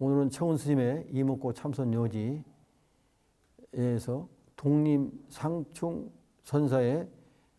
오늘은 청운 스님의 이목고 참선 요지에서 독림 상충 선사의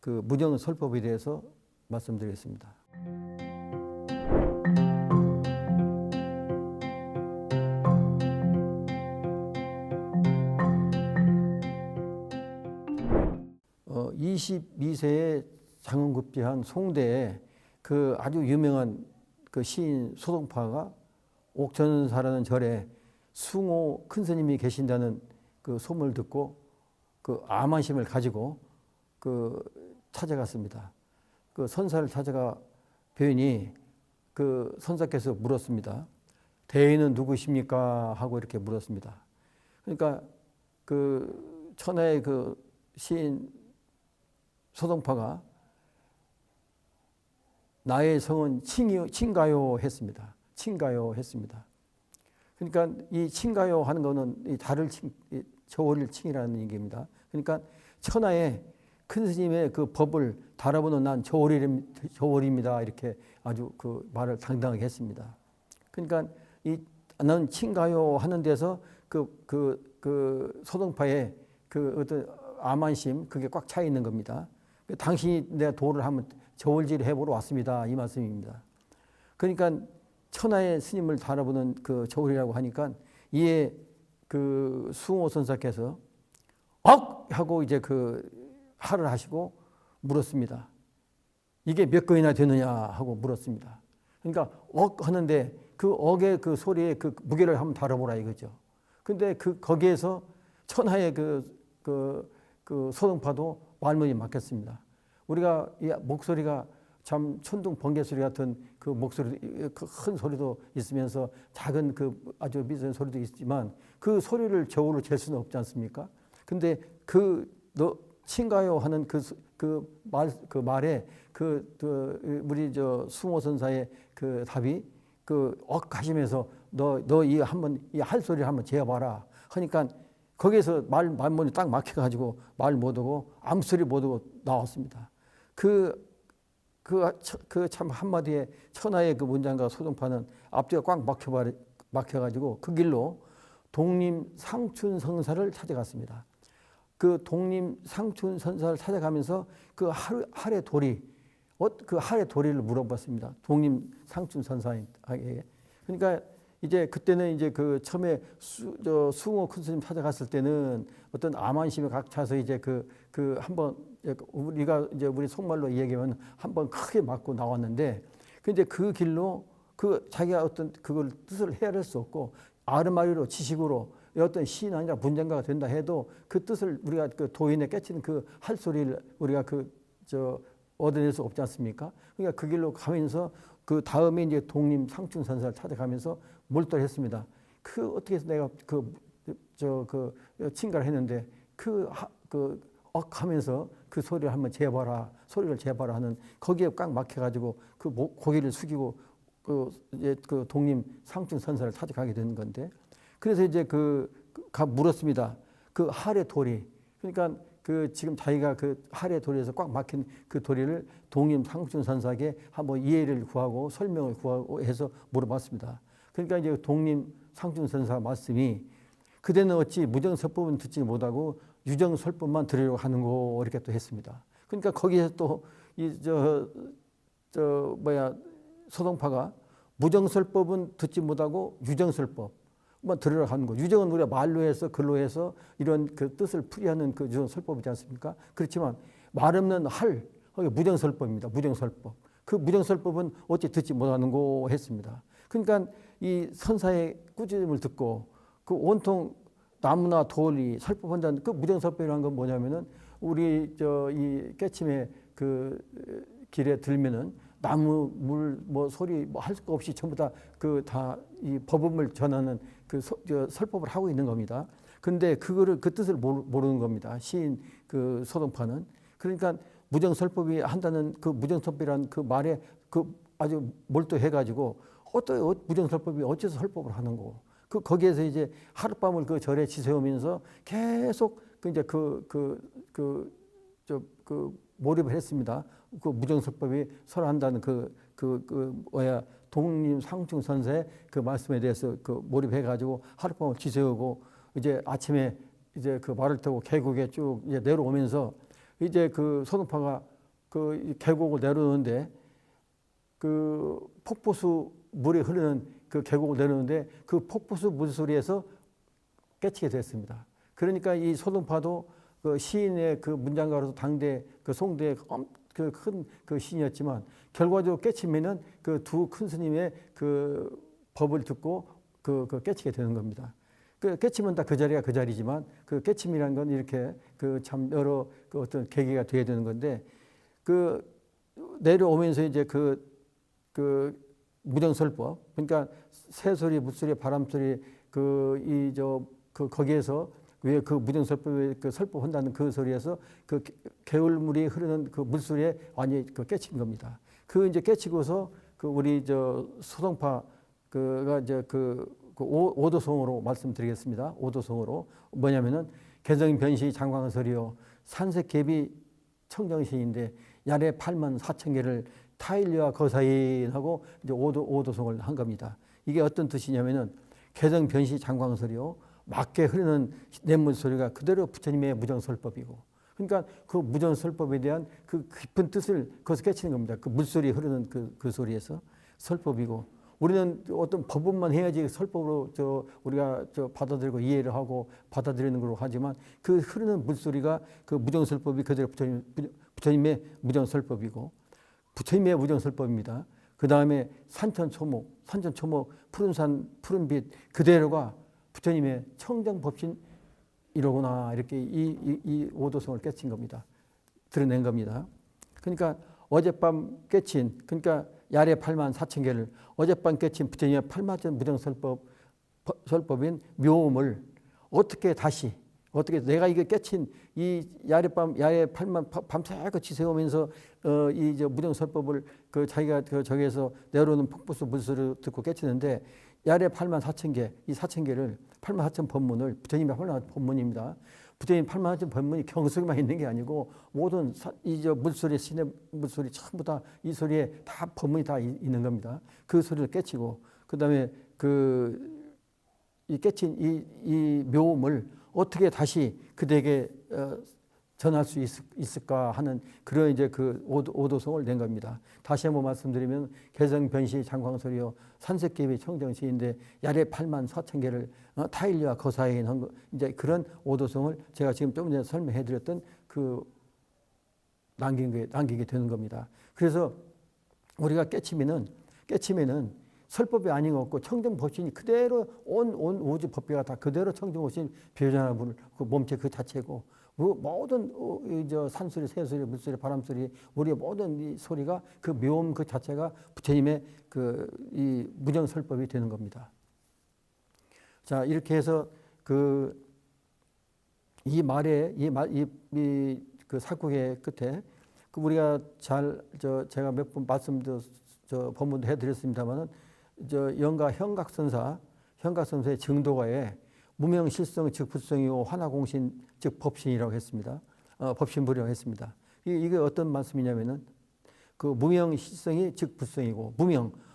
그 무정 설법에 대해서 말씀드리겠습니다. 어, 22세에 장흥급제한 송대에 그 아주 유명한 그 시인 소동파가 옥천사라는 절에 숭호 큰 스님이 계신다는 그 소문을 듣고 그 암환심을 가지고 그 찾아갔습니다. 그 선사를 찾아가 뵈니 그 선사께서 물었습니다. 대인은 누구십니까? 하고 이렇게 물었습니다. 그러니까 그 천하의 그 시인 소동파가 나의 성은 친가요 했습니다. 친가요 했습니다. 그러니까 이 친가요 하는 거는 이 달을 저울을 칭이라는 얘기입니다. 그러니까 천하의 큰 스님의 그 법을 달아보는 난 저울입니다. 이렇게 아주 그 말을 당당하게 했습니다. 그러니까 이 나는 친가요 하는 데서 그 소동파의 그 어떤 암환심 그게 꽉 차 있는 겁니다. 당신이 내 도를 한번 저울질 해보러 왔습니다. 이 말씀입니다. 그러니까 천하의 스님을 달아보는 그 저울이라고 하니까 이에 그 숭호 선사께서 하고 이제 그 하를 하시고 물었습니다. 이게 몇 건이나 되느냐 하고 물었습니다. 그러니까 하는데 그 억의 그 소리에 그 무게를 한번 다뤄보라 이거죠. 근데 그 거기에서 천하의 그 소동파도 말문이 막혔습니다. 우리가 이 목소리가 참 천둥 번개 소리 같은 그 목소리, 그 큰 소리도 있으면서 작은 그 아주 미세한 소리도 있지만 그 소리를 저울로 잴 수는 없지 않습니까? 근데 너 친가요 하는 그 말에 우리 저 숭호 선사의 그 답이 하시면서 너 이 한번 이 할 소리를 한번 재봐라 하니까 거기에서 말문이 딱 막혀가지고 말 못하고 아무 소리 못하고 나왔습니다. 참 한마디에 천하의 그 문장과 소동파는 앞뒤가 꽉 막혀가지고 그 길로 독림 상춘 성사를 찾아갔습니다. 그 독림 상춘 선사를 찾아가면서 그 할의 도리, 그 할의 도리를 물어봤습니다. 독림 상춘 선사에게. 그러니까 이제 그때는 이제 그 처음에 숭호 큰 스님 찾아갔을 때는 어떤 암환심에 각 차서 이제 한번 우리가 이제 우리 속말로 이야기하면 한번 크게 맞고 나왔는데 근데 그 길로 자기가 어떤 그걸 뜻을 헤아릴 수 없고 아르마리로 지식으로 어떤 시인 아니라 문장가가 된다 해도 그 뜻을 우리가 그 도인에 깨치는 그 할 소리를 우리가 얻어낼 수 없지 않습니까? 그러니까 그 길로 가면서 그 다음에 이제 독림 상춘 선사를 찾아가면서 몰두했습니다. 어떻게 해서 내가 친가를 했는데 하면서 그 소리를 한번 소리를 재봐라 하는 거기에 꽉 막혀가지고 고개를 숙이고 그 독림 상춘 선사를 찾아가게 되는 건데 그래서 이제 물었습니다. 그 할의 도리. 그러니까 지금 자기가 그 할의 도리에서 꽉 막힌 그 도리를 독림 상춘 선사에게 한번 이해를 구하고 설명을 구하고 해서 물어봤습니다. 그러니까 이제 독림 상춘 선사 말씀이 그대는 어찌 무정설법은 듣지 못하고 유정설법만 들으려고 하는고 이렇게 또 했습니다. 그러니까 거기에서 또 소동파가 무정설법은 듣지 못하고 유정설법만 들으려고 하는 거. 유정은 우리가 말로 해서 글로 해서 이런 그 뜻을 풀이하는 그 유정설법이지 않습니까? 그렇지만 말 없는 무정설법입니다. 무정설법. 그 무정설법은 어찌 듣지 못하는고 했습니다. 그러니까 이 선사의 꾸짖음을 듣고 그 온통 나무나 돌이 설법한다는 그 무정설법이라는 건 뭐냐면은 우리 이 깨침의 그 길에 들면은 나무, 물, 뭐 소리 뭐 할 거 없이 전부 다 그 다 이 법음을 전하는 그 설법을 하고 있는 겁니다. 근데 그거를 그 뜻을 모르는 겁니다. 시인 그 소동파는. 그러니까 무정설법이 한다는 그 무정설법이란 그 말에 그 아주 몰두해가지고 무정설법이 어째서 설법을 하는 거고. 거기에서 이제 하룻밤을 그 절에 지새우면서 계속 이제 몰입을 했습니다. 그 무정설법이 설한다는 독립상중 선생 그 말씀에 대해서 그 몰입해가지고 하룻밤을 지새우고 이제 아침에 이제 그 말을 타고 계곡에 쭉 이제 내려오면서 이제 그 소동파가 그 계곡을 내려오는데 그 폭포수 물이 흐르는 그 계곡을 내려오는데 그 폭포수 물소리에서 깨치게 됐습니다. 그러니까 이 소동파도 그 시인의 그 문장가로서 당대 그 송대 그 큰 그 시인이었지만 결과적으로 깨치면은 그 두 큰 스님의 그 법을 듣고 그 깨치게 되는 겁니다. 그 깨치면 다 그 자리가 그 자리지만 그 깨침이라는 건 이렇게 그 참 여러 그 어떤 계기가 돼야 되는 건데 그 내려오면서 이제 그 무정설법 그러니까 새소리, 물소리, 바람소리 거기에서 왜 그 무정설법에 그 설법한다는 그 소리에서 그 개울물이 흐르는 그 물소리에 완전히 그 깨친 겁니다. 그 이제 깨치고서 그 우리 소동파 그가 이제 오도송으로 말씀드리겠습니다. 오도송으로 뭐냐면은 개성변시 장광설이요 산색개비 청정시인데 야래 8만 4천 개를 타일리와 거사인하고 이제 오도송을 한 겁니다. 이게 어떤 뜻이냐면은 개성변시 장광설이요 맞게 흐르는 냇물 소리가 그대로 부처님의 무정설법이고 그러니까 그 무정설법에 대한 그 깊은 뜻을 거기서 깨치는 겁니다. 그 물소리 흐르는 그 소리에서 설법이고 우리는 어떤 법문만 해야지 설법으로 우리가 받아들이고 이해를 하고 받아들이는 걸로 하지만 그 흐르는 물소리가 그 무정설법이 그대로 부처님의 무정설법이고 부처님의 무정설법입니다. 그 다음에 산천초목 푸른 산 푸른 빛 그대로가 부처님의 청정법신 이러구나 이렇게 이 오도성을 깨친 겁니다. 드러낸 겁니다. 그러니까 어젯밤 깨친 그러니까 야래 8만 4천 개를 어젯밤 깨친 부처님의 8만전 무정설법인 묘음을 어떻게 내가 이게 깨친 이 야래 8만 밤새고 지새우면서 이 무정설법을 그 자기가 저기에서 내려오는 폭포수 물소리를 듣고 깨치는데 야래 8만 4천 개, 이 4천 개를 8만 4천 법문을 부처님의 8만 4천 법문입니다. 부처님 8만 4천 법문이 경속에만 있는 게 아니고 모든 물소리, 신의 물소리 전부 다 이 소리에 다 법문이 다 있는 겁니다. 그 소리를 깨치고 그 다음에 이 깨친 이 묘음을 어떻게 다시 그대에게 전할 수 있을까 하는 그런 이제 그 오도송을 낸 겁니다. 다시 한번 말씀드리면 개성변시 장광설이요 산색개비 청정시인데 야래 8만 4천 개를 타일리와 거사인 한 거 이제 그런 오도송을 제가 지금 좀 전에 설명해드렸던 남기게 되는 겁니다. 그래서 우리가 깨치면은 설법이 아닌 것 없고 청정법신이 그대로 온 우주 법계가 다 그대로 청정법신 표현하는 그 몸체 그 자체고 모든 산소리, 새소리, 물소리, 바람소리, 우리의 모든 이 소리가 그 묘음 그 자체가 부처님의 이 무정설법이 되는 겁니다. 자 이렇게 해서 이 사국의 끝에 우리가 제가 몇 번 법문도 해드렸습니다만은 영가 현각선사의 증도가에 무명실성 즉 불성이고 화나공신 즉 법신이라고 했습니다. 법신불이라고 했습니다. 이게 어떤 말씀이냐면은 그 무명실성이 즉 불성이고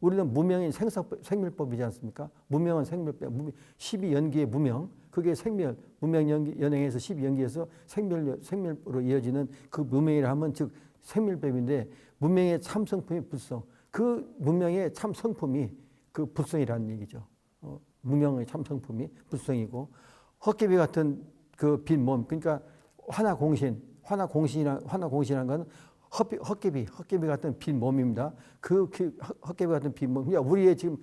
우리는 무명이 생멸법이지 않습니까? 무명은 생멸법 12연기의 무명 그게 무명연행에서 12연기에서 생멸로 이어지는 그 무명이라 하면 즉 생멸법인데 무명의 참성품이 불성 그 무명의 참성품이 그 불성이라는 얘기죠. 무명의 참성품이 불성이고 헛개비 같은 그 빈 몸 그러니까 화나공신이라는 건 헛개비 같은 빈 몸입니다. 그 헛개비 같은 빈 몸 우리의 지금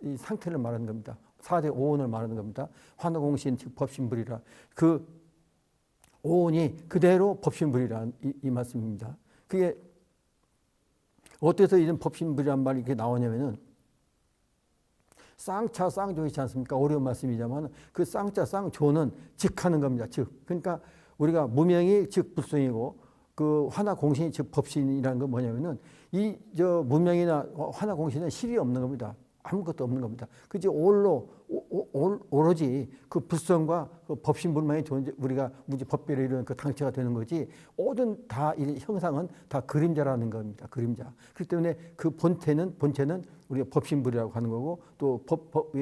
이 상태를 말하는 겁니다. 4대 오온을 말하는 겁니다. 화나공신 즉 법신불이라 그 오온이 그대로 법신불이란 이 말씀입니다. 그게 어때서 이런 법신불이란 말이 이렇게 나오냐면은 쌍차 쌍조 있지 않습니까? 어려운 말씀이지만 그 쌍차 쌍조는 즉하는 겁니다. 즉. 그러니까 우리가 무명이 즉 불성이고 그 화나공신이 즉 법신이라는 건 뭐냐면은 이 저 무명이나 화나공신은 실이 없는 겁니다. 아무것도 없는 겁니다. 그지 오로지 그 불성과 그 법신불만이 우리가 무지 법계를 이루는 그 당체가 되는 거지 모든 다 이 형상은 다 그림자라는 겁니다. 그림자. 그렇기 때문에 그 본체는 우리가 법신불이라고 하는 거고 또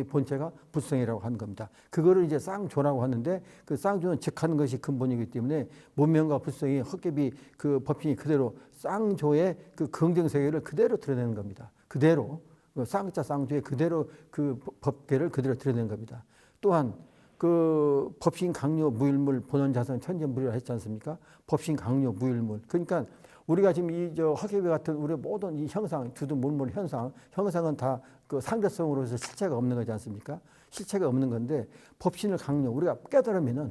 본체가 불성이라고 하는 겁니다. 그거를 이제 쌍조라고 하는데 그 쌍조는 즉하는 것이 근본이기 때문에 문명과 불성이 헛개비 그 법신이 그대로 쌍조의 그 긍정세계를 그대로 드러내는 겁니다. 그대로. 쌍자 쌍조에 그대로 그 법계를 그대로 드러낸 겁니다. 또한 그 법신 강요 무일물 본원자성 천재물이라 했지 않습니까? 법신 강요 무일물. 그러니까 우리가 지금 이 저 화개비 같은 우리 모든 이 형상, 두두 물물 형상은 다 그 상대성으로서 실체가 없는 거지 않습니까? 실체가 없는 건데 법신을 강요 우리가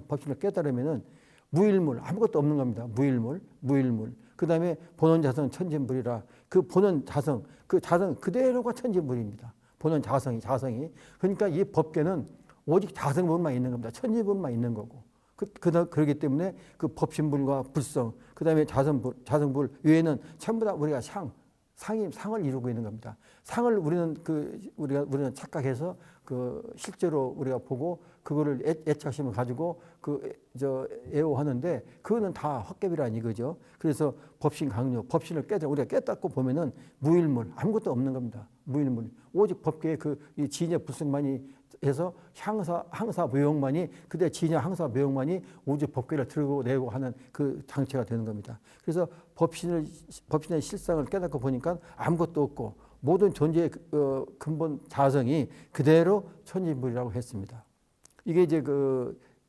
법신을 깨달으면은 무일물 아무것도 없는 겁니다. 무일물. 그 다음에 본원자성 천재물이라 그 본원 자성 그 자성 그대로가 천재물입니다. 본원 자성이. 그러니까 이 법계는 오직 자성불만 있는 겁니다. 천재불만 있는 거고. 그러기 때문에 그 법신불과 불성, 그 다음에 자성불 외에는 전부 다 우리가 상을 이루고 있는 겁니다. 상을 우리는 착각해서 그 실제로 우리가 보고 그거를 애착심을 가지고 애호하는데 그거는 다 헛개비란 이거죠. 그래서 법신 강요, 법신을 우리가 깨닫고 보면은 무일물 아무것도 없는 겁니다. 무일물 오직 법계의 이 진여 불성만이 해서 항사 무용만이 그대 진여 항사 무용만이 오직 법계를 들고 내고 하는 그 장체가 되는 겁니다. 그래서 법신의 실상을 깨닫고 보니까 아무것도 없고 모든 존재의 근본 자성이 그대로 천진불이라고 했습니다. 이게 이제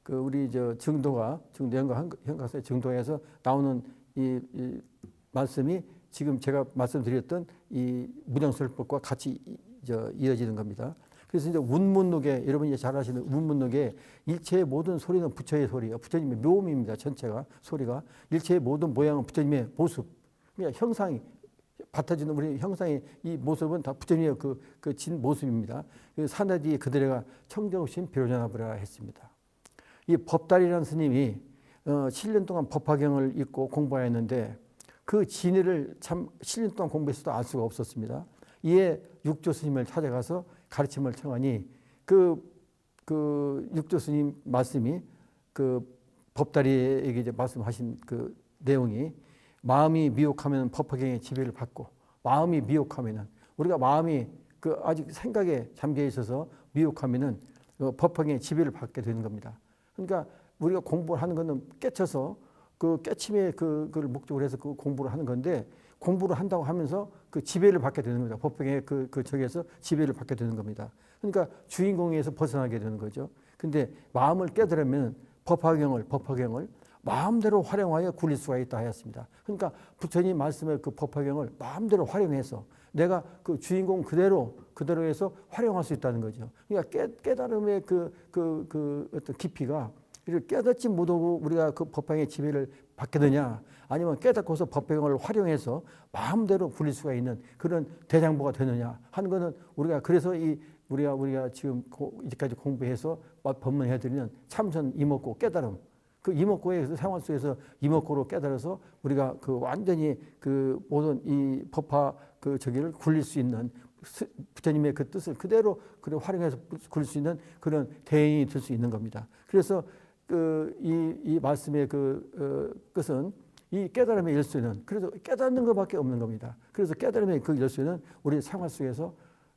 우리 정도가 현가서의 정도에서 나오는 이 말씀이 지금 제가 말씀드렸던 이 무량설법과 같이 이어지는 겁니다. 그래서 이제 운문록에 여러분이 잘 아시는 운문록에 일체의 모든 소리는 부처의 소리예요. 부처님의 묘음입니다. 전체가 소리가 일체의 모든 모양은 부처님의 모습. 그러니까 형상이 받쳐주는 우리 형상의 이 모습은 다 부처님의 그 진 모습입니다. 산하디 그들에가 청정신 비로자나부라 했습니다. 이 법달이라는 스님이 7년 동안 법화경을 읽고 공부하였는데 그 진리를 참 7년 동안 공부했어도 알 수가 없었습니다. 이에 육조 스님을 찾아가서 가르침을 청하니 그 육조 스님 말씀이 그 법다리에게 이제 말씀하신 그 내용이 마음이 미혹하면 법화경의 지배를 받고 마음이 미혹하면은 우리가 마음이 아직 생각에 잠겨 있어서 미혹하면은 법화경의 지배를 받게 되는 겁니다. 그러니까 우리가 공부를 하는 것은 깨쳐서 그 깨침의 그걸 목적으로 해서 그 공부를 하는 건데 공부를 한다고 하면서 그 지배를 받게 되는 겁니다. 법화경의 그 적에서 지배를 받게 되는 겁니다. 그러니까 주인공에서 벗어나게 되는 거죠. 근데 마음을 깨달으면 법화경을 마음대로 활용하여 굴릴 수가 있다 하였습니다. 그러니까 부처님 말씀의 그 법화경을 마음대로 활용해서 내가 그 주인공 그대로 해서 활용할 수 있다는 거죠. 그러니까 깨달음의 어떤 깊이가 이를 깨닫지 못하고 우리가 그 법화경의 지배를 받게 되냐, 아니면 깨닫고서 법화경을 활용해서 마음대로 굴릴 수가 있는 그런 대장보가 되느냐 하는 거는 우리가 그래서 우리가 지금 이제까지 공부해서 법문해드리는 참선 이목고 깨달음, 그 이목고의 생활 속에서 이목고로 깨달아서 우리가 완전히 모든 이 법화 저기를 굴릴 수 있는 부처님의 그 뜻을 그대로 활용해서 굴릴 수 있는 그런 대인이 될 수 있는 겁니다. 그래서 이 말씀의 끝은 이 깨달음의 열쇠는 그래서 깨닫는 것밖에 없는 겁니다. 그래서 깨달음의 그 열쇠는 우리 생활 속에서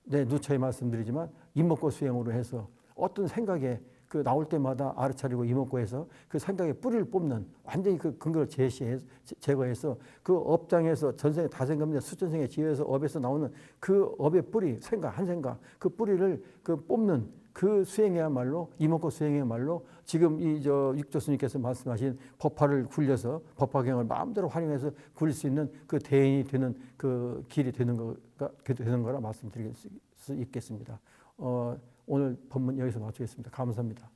누차에 말씀드리지만 이목고 수행으로 해서 어떤 생각에 나올 때마다 알아차리고 이목고해서 그 생각의 뿌리를 뽑는 완전히 그 근거를 제거해서 그 업장에서 전생에 다생겁니다. 수천생의 지혜에서 업에서 나오는 그 업의 뿌리, 한 생각, 그 뿌리를 뽑는 그 수행이야말로 이목고 수행이야말로 지금 육조 스님께서 말씀하신 법화를 굴려서 법화경을 마음대로 활용해서 굴릴 수 있는 그 대인이 되는 그 길이 되는 거라 말씀드릴 수 있겠습니다. 오늘 법문 여기서 마치겠습니다. 감사합니다.